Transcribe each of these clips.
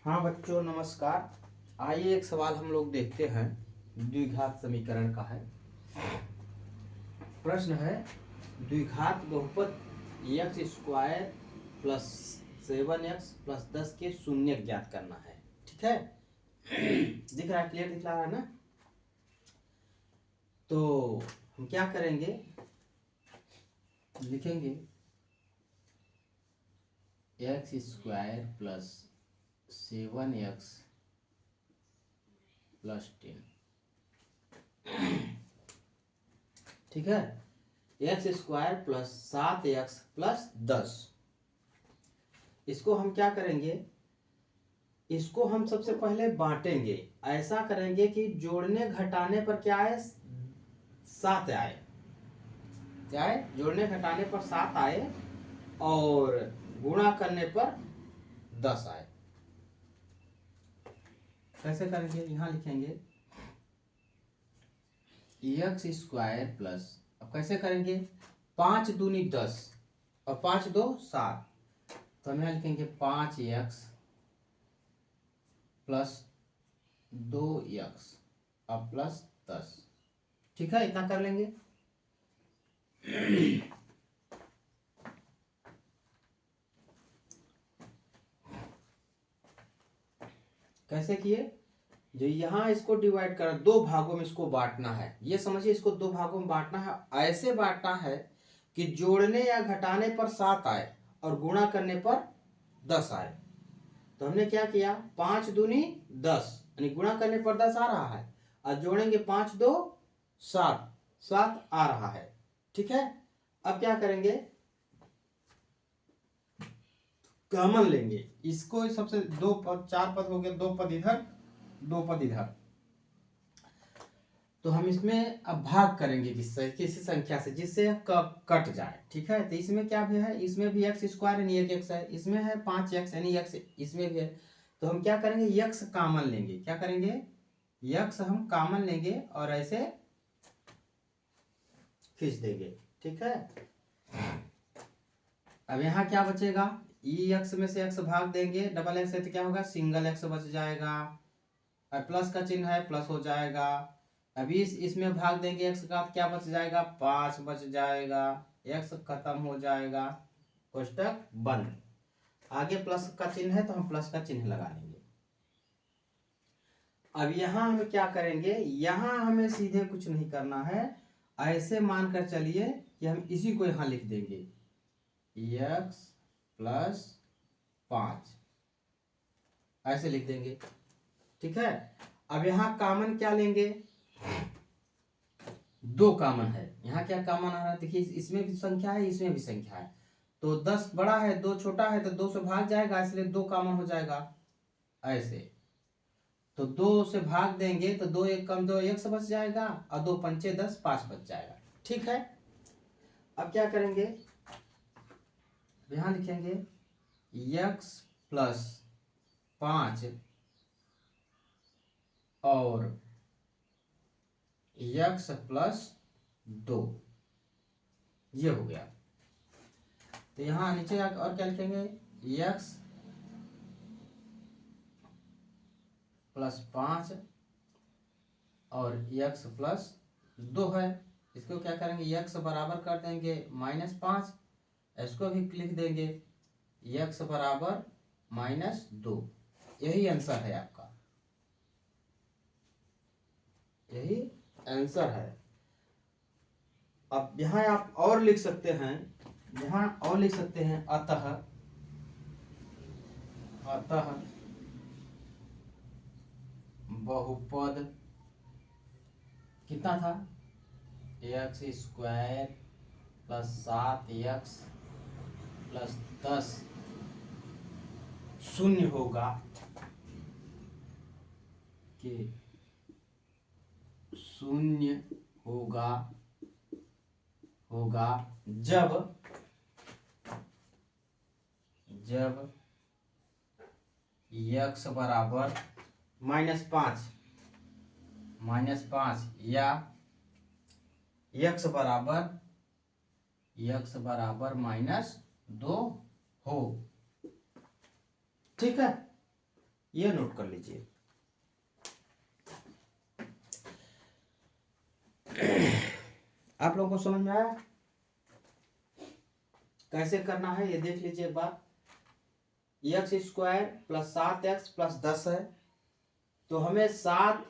हाँ बच्चों नमस्कार। आइए एक सवाल हम लोग देखते हैं। द्विघात समीकरण का है। प्रश्न है द्विघात बहुपद x square plus 7x plus 10 के शून्य ज्ञात करना है। ठीक है। दिख रहा है, क्लियर दिख रहा है ना। तो हम क्या करेंगे, लिखेंगे x square plus 7x plus 10। ठीक है। X square plus 7x plus 10। इसको हम क्या करेंगे, इसको हम सबसे पहले बांटेंगे। ऐसा करेंगे कि जोड़ने घटाने पर क्या आए, 7 आए। क्या है, जोड़ने घटाने पर 7 आए और गुणा करने पर 10 आए। कैसे करेंगे, यहां लिखेंगे एक्स स्क्वायर प्लस, अब कैसे करेंगे, 5 दूनी 10 और 5 दो 7, तो हम यहाँ लिखेंगे 5x प्लस 2x और प्लस 10। ठीक है, इतना कर लेंगे। कैसे किए, जो यहाँ इसको डिवाइड कर दो भागों में इसको बांटना है। ये समझिए, इसको दो भागों में बांटना है। ऐसे बांटना है कि जोड़ने या घटाने पर 7 आए और गुणा करने पर 10 आए। तो हमने क्या किया, 5 दूनी 10 यानी गुणा करने पर 10 आ रहा है और जोड़ेंगे 5 दो 7, 7 आ रहा है। ठीक है। अब क्या करेंगे, कॉमन लेंगे इसको। सबसे दो पद, 4 पद हो गए, 2 पद इधर 2 पद इधर। तो हम इसमें अब भाग करेंगे किसी संख्या से जिससे कट जाए। ठीक है। तो इसमें क्या भी है, इसमें भी एक्स स्क्वायर यानी एक एक्स है, इसमें है 5x यानी एक्स इसमें भी है। तो हम क्या करेंगे, यक्स कॉमन लेंगे। क्या करेंगे, यक्स हम कॉमन लेंगे और ऐसे खींच देंगे। ठीक है। अब यहाँ क्या बचेगा, ई एक्स में से एक्स भाग देंगे, डबल एक्स है तो क्या होगा, सिंगल एक्स बच जाएगा और प्लस का चिन्ह है प्लस हो जाएगा। अभी इसमें भाग देंगे एक्स का, क्या बच जाएगा, 5 बच जाएगा, एक्स खत्म हो जाएगा, कोष्टक बंद। आगे प्लस का चिन्ह है तो हम प्लस का चिन्ह लगा लेंगे। अब यहां हम क्या करेंगे, यहां हमें सीधे कुछ नहीं करना है। ऐसे मानकर चलिए कि हम इसी को यहां लिख देंगे x प्लस 5, ऐसे लिख देंगे। ठीक है। अब यहां कॉमन क्या लेंगे, 2 कॉमन है। यहाँ क्या कॉमन आ रहा है, देखिए इसमें भी संख्या है इसमें भी संख्या है। तो 10 बड़ा है 2 छोटा है तो 2 से भाग जाएगा, इसलिए 2 कॉमन हो जाएगा ऐसे। तो 2 से भाग देंगे तो 2 एक कम 2 एक से बच जाएगा और 2 पंचे 10, 5 बच जाएगा। ठीक है। अब क्या करेंगे, यहां लिखेंगे x प्लस 5 और x प्लस 2, ये हो गया। तो यहां नीचे और क्या लिखेंगे, x प्लस 5 और x प्लस 2 है। इसको क्या करेंगे, x बराबर कर देंगे -5, इसको भी लिख देंगे x बराबर -2। यही आंसर है आपका, यही आंसर है। अब यहां आप और लिख सकते हैं, यहां और लिख सकते हैं अतः, अतः बहुपद कितना था, x square plus 7x plus 10 शून्य होगा कि शून्य होगा होगा जब जब x बराबर -5 या x बराबर -2 हो। ठीक है। ये नोट कर लीजिए। आप लोगों को समझ में आया कैसे करना है? ये देख लीजिए एक बार। X square plus 7x plus 10 है, तो हमें 7,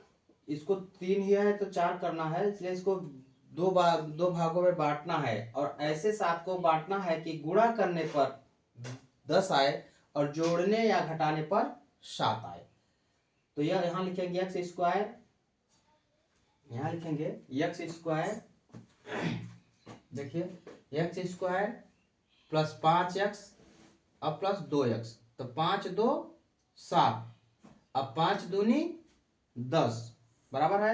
इसको 3 ही है तो 4 करना है, इसलिए इसको दो भागों में बांटना है, और ऐसे 7 को बांटना है कि गुणा करने पर 10 आए और जोड़ने या घटाने पर 7 आए। तो यह यहाँ लिखेंगे एक्स स्क्वायर, यहाँ लिखेंगे एक्स स्क्वायर, देखिए एक्स स्क्वायर प्लस 5x अब प्लस 2x, तो 5 2 7, अब 5 दूनी 10 बराबर है।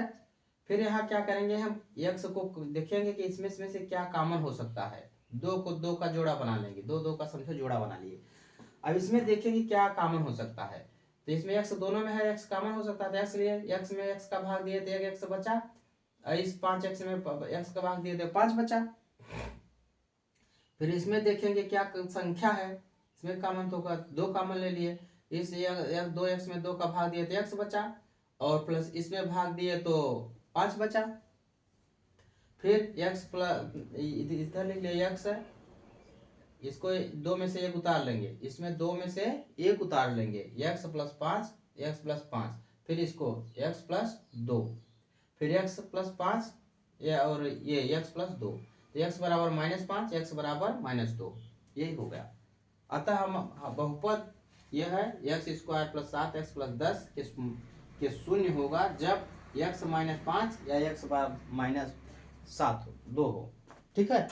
फिर यहाँ क्या करेंगे, हम x को देखेंगे कि इसमें से क्या कॉमन हो सकता है, 2 को 2 का जोड़ा बना लेंगे, 2 2 का समझो जोड़ा बना लिए। अब इसमें देखेंगे क्या कॉमन हो सकता है, तो इसमें x दोनों में है, x कॉमन हो सकता है, x लिए x में x का भाग दिए तो 1 x बचा, इस 5x में x का भाग दिए तो 5 बचा। फिर इसमें देखेंगे क्या संख्या है, इसमें कॉमन तो 2 कॉमन ले लिए, इस 2x में 2 का भाग दिए तो x बचा, और प्लस इसमें भाग दिए तो 5 बचा। फिर x प्लस इधर लिख लिया x है, इसको 2 में से 1 उतार लेंगे, इसमें 2 में से 1 उतार लेंगे, x प्लस 5 x प्लस 5, फिर इसको x प्लस 2, फिर x प्लस 5 और ये x प्लस 2, तो x बराबर -5, x बराबर -2, यही हो गया। अतः हम बहुपद यह है x square plus 7x plus 10 के शून्य होगा जब x -5 या x -7 2 हो। ठीक है।